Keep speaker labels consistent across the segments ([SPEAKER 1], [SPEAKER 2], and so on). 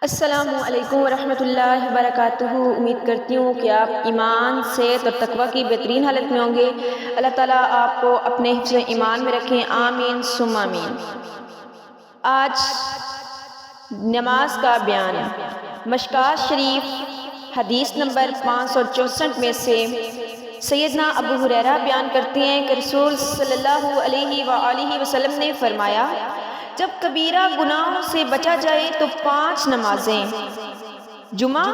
[SPEAKER 1] السلام علیکم ورحمۃ اللہ وبرکاتہ۔ امید کرتی ہوں کہ آپ ایمان، صحت اور تقوی کی بہترین حالت میں ہوں گے۔ اللہ تعالیٰ آپ کو اپنے حفظ ایمان میں رکھیں، آمین ثم آمین۔ آج نماز کا بیان مشکوٰۃ شریف حدیث نمبر 564 میں سے سیدنا ابو ہریرہ بیان کرتے ہیں کہ رسول صلی اللہ علیہ وآلہ وسلم نے فرمایا، جب کبیرہ گناہوں سے بچا جائے تو 5 نمازیں، جمعہ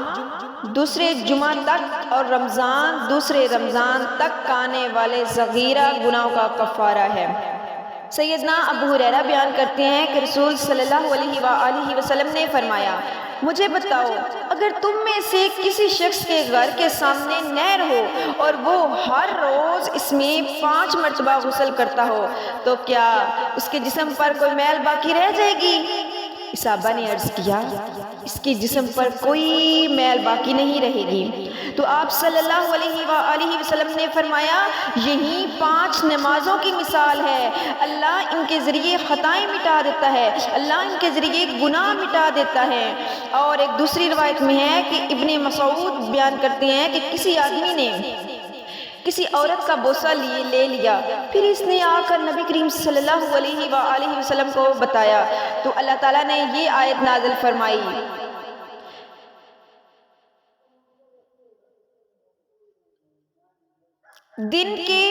[SPEAKER 1] دوسرے جمعہ تک اور رمضان دوسرے رمضان تک آنے والے صغیرہ گناہوں کا کفارہ ہے۔ سیدنا ابو ہریرہ بیان کرتے ہیں کہ رسول صلی اللہ علیہ وآلہ وسلم نے فرمایا، مجھے بتاؤ، اگر تم میں سے کسی شخص کے گھر کے سامنے نہر ہو اور وہ ہر روز اس میں 5 مرتبہ غسل کرتا ہو تو کیا اس کے جسم پر کوئی میل باقی رہ جائے گی؟ صحابہ نے عرض کیا، اس کے جسم پر کوئی میل باقی نہیں رہے گی۔ تو آپ صلی اللہ علیہ وآلہ وسلم نے فرمایا، یہی 5 نمازوں کی مثال ہے۔ اللہ ان کے ذریعے خطائیں مٹا دیتا ہے، اللہ ان کے ذریعے گناہ مٹا دیتا ہے۔ اور ایک دوسری روایت میں ہے کہ ابن مسعود بیان کرتے ہیں کہ کسی آدمی نے کسی عورت کا بوسہ لے لیا، پھر اس نے آ کر نبی کریم صلی اللہ علیہ وآلہ وسلم کو بتایا تو اللہ تعالیٰ نے یہ آیت نازل فرمائی، دن کے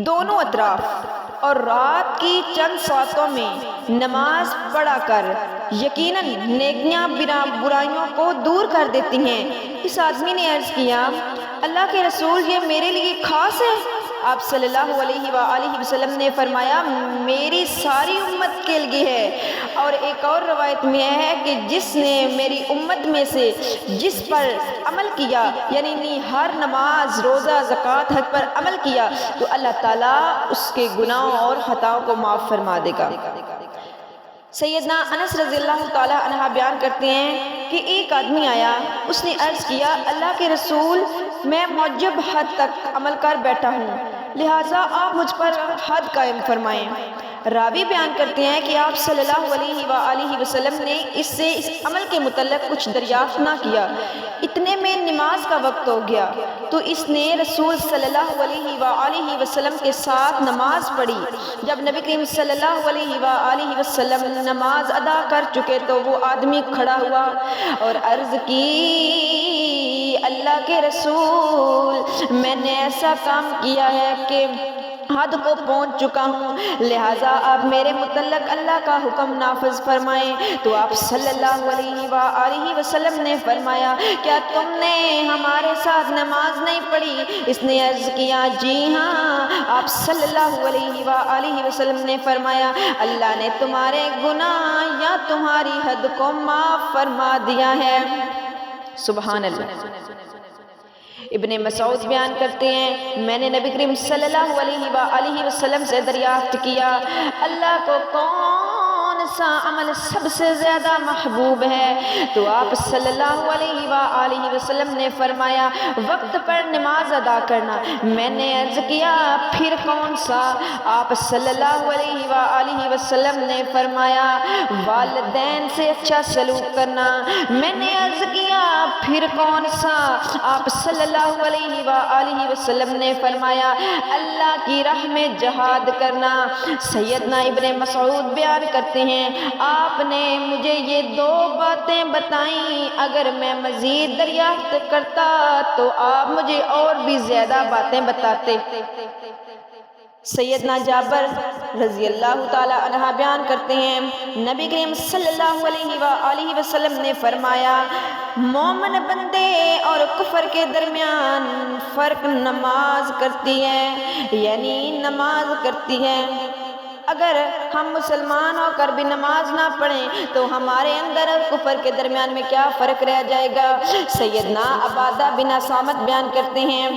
[SPEAKER 1] دونوں اطراف اور رات کی چند ساعتوں میں نماز پڑھا کر یقیناً نیکیاں برائیوں کو دور کر دیتی ہیں۔ اس آدمی نے عرض کیا، اللہ کے رسول، یہ میرے لیے خاص ہے؟ آپ صلی اللہ علیہ وآلہ وسلم نے فرمایا، میری ساری امت کے لیے ہے۔ اور ایک اور روایت میں ہے کہ جس نے میری امت میں سے جس پر عمل کیا، یعنی ہر نماز، روزہ، زکوٰۃ، حج پر عمل کیا تو اللہ تعالیٰ اس کے گناہوں اور خطاؤں کو معاف فرما دے گا۔ سیدنا انس رضی اللہ تعالیٰ عنہ بیان کرتے ہیں کہ ایک آدمی آیا، اس نے عرض کیا، اللہ کے رسول، میں معجب حد تک عمل کر بیٹھا ہوں، لہٰذا آپ مجھ پر حد قائم فرمائیں۔ راوی بیان کرتے ہیں کہ آپ صلی اللہ علیہ وآلہ وسلم نے اس سے اس عمل کے متعلق کچھ دریافت نہ کیا۔ اتنے میں نماز کا وقت ہو گیا تو اس نے رسول صلی اللہ علیہ وآلہ وسلم کے ساتھ نماز پڑھی۔ جب نبی کریم صلی اللہ علیہ وآلہ وسلم نماز ادا کر چکے تو وہ آدمی کھڑا ہوا اور عرض کی، اللہ کے رسول، میں نے ایسا کام کیا ہے کہ حد کو پہنچ چکا ہوں، لہٰذا آپ میرے متعلق اللہ کا حکم نافذ فرمائیں۔ تو آپ صلی اللہ علیہ وآلہ وسلم نے فرمایا، کیا تم نے ہمارے ساتھ نماز نہیں پڑھی؟ اس نے عرض کیا، جی ہاں۔ آپ صلی اللہ علیہ وآلہ وسلم نے فرمایا، اللہ نے تمہارے گناہ یا تمہاری حد کو معاف فرما دیا ہے۔ سبحان اللہ۔ ابن مسعود بیان کرتے ہیں، میں نے نبی کریم صلی اللہ علیہ وآلہ وسلم سے دریافت کیا، اللہ کو کون سا عمل سب سے زیادہ محبوب ہے؟ تو آپ صلی اللہ علیہ وآلہ وسلم نے فرمایا، وقت پر نماز ادا کرنا۔ میں نے عرض کیا، پھر کون سا؟ آپ صلی اللہ علیہ وآلہ وسلم نے فرمایا، والدین سے اچھا سلوک کرنا۔ میں نے عرض کیا، پھر کون سا؟ آپ صلی اللہ علیہ وآلہ وسلم نے فرمایا، اللہ کی راہ میں جہاد کرنا۔ سیدنا ابن مسعود بیان کرتے ہیں، آپ نے مجھے یہ 2 باتیں بتائیں، اگر میں مزید دریافت کرتا تو آپ مجھے اور بھی زیادہ باتیں بتاتے۔ سیدنا جابر رضی اللہ تعالیٰ عنہ بیان کرتے ہیں، نبی کریم صلی اللہ علیہ وآلہ وسلم نے فرمایا، مومن بندے اور کفر کے درمیان فرق نماز کرتی ہے، یعنی نماز کرتی ہے۔ اگر ہم مسلمان ہو کر بھی نماز نہ پڑھیں تو ہمارے اندر اور کفر کے درمیان میں کیا فرق رہ جائے گا؟ سیدنا عبادہ بن صامت بیان کرتے ہیں،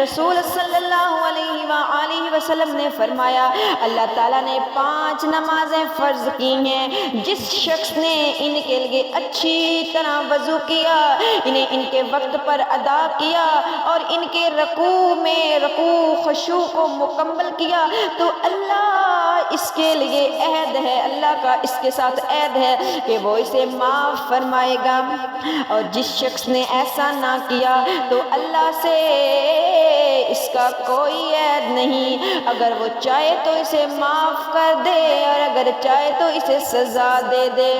[SPEAKER 1] رسول صلی اللہ علیہ وآلہ وسلم نے فرمایا، اللہ تعالیٰ نے 5 نمازیں فرض کی ہیں، جس شخص نے ان کے لیے اچھی طرح وضو کیا، انہیں ان کے وقت پر ادا کیا اور ان کے رکوع میں رکوع خشوع کو مکمل کیا تو اللہ اس کے لیے عہد ہے، اللہ کا اس کے ساتھ عہد ہے کہ وہ اسے معاف فرمائے گا، اور جس شخص نے ایسا نہ کیا تو اللہ سے اس کا کوئی عہد نہیں، اگر وہ چاہے تو اسے معاف کر دے اور اگر چاہے تو اسے سزا دے دے۔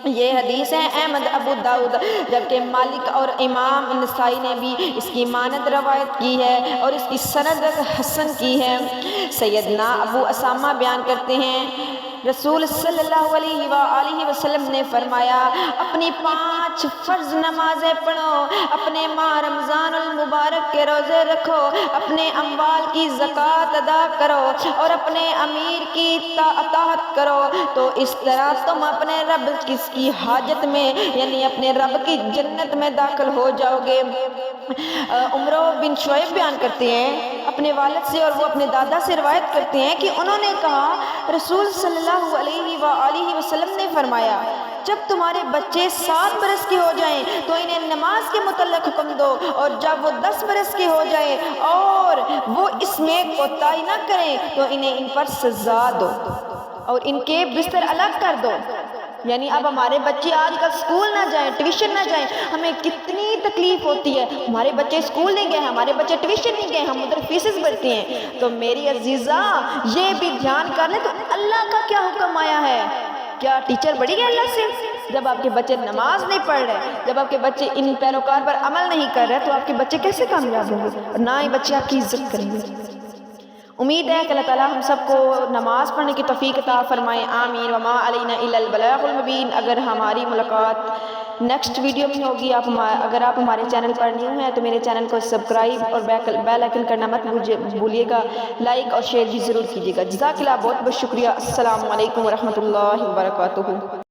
[SPEAKER 1] یہ حدیث ہے احمد، ابو داؤد، جبکہ مالک اور امام نسائی نے بھی اس کی مانند روایت کی ہے اور اس کی سند حسن کی ہے۔ سیدنا ابو اسامہ بیان کرتے ہیں رسول صلی اللہ علیہ وآلہ وسلم نے فرمایا، اپنی 5 فرض نمازیں پڑھو، اپنے ماہ رمضان المبارک کے روزے رکھو، اپنے اموال کی زکوٰۃ ادا کرو اور اپنے امیر کی اطاعت کرو، تو اس طرح تم اپنے رب کی حاجت میں یعنی اپنے رب کی جنت میں داخل ہو جاؤ گے۔ عمرو بن شعیب بیان کرتے ہیں اپنے والد سے اور وہ اپنے دادا سے روایت کرتے ہیں کہ انہوں نے کہا، رسول صلی اللہ علیہ وآلہ وسلم نے فرمایا، جب تمہارے بچے 7 برس کے ہو جائیں تو انہیں نماز کے متعلق حکم دو، اور جب وہ 10 برس کے ہو جائیں اور وہ اس میں کوتاہی نہ کریں تو انہیں ان پر سزا دو اور ان کے بستر الگ کر دو۔ یعنی اب ہمارے بچے آج کل اسکول نہ جائیں، ٹیوشن نہ جائیں، ہمیں کتنی تکلیف ہوتی ہے، ہمارے بچے اسکول نہیں گئے، ہمارے بچے ٹیوشن نہیں گئے، ہم ادھر فیسز بھرتے ہیں۔ تو میری عزیزہ یہ بھی دھیان کر لیں تو اللہ کا کیا حکم آیا ہے، کیا ٹیچر بڑھی گئے اللہ سے؟ جب آپ کے بچے نماز نہیں پڑھ رہے، جب آپ کے بچے ان پیروکار پر عمل نہیں کر رہے، تو آپ کے بچے کیسے کامیاب ہوں گے؟ اور نہ ہی بچے آپ کی عزت کریں گے۔ امید ہے کہ اللہ تعالیٰ ہم سب کو نماز پڑھنے کی توفیق عطا فرمائے، آمین۔ وما علینا الا البلاغ المبین۔ اگر ہماری ملاقات نیکسٹ ویڈیو میں ہوگی، اگر آپ ہمارے چینل پر نیو ہیں تو میرے چینل کو سبسکرائب اور بیل آئیکن کرنا مت بھولیے گا، لائک اور شیئر بھی ضرور کیجیے گا۔ جزاک اللہ، بہت بہت شکریہ۔ السلام علیکم ورحمۃ اللہ وبرکاتہ۔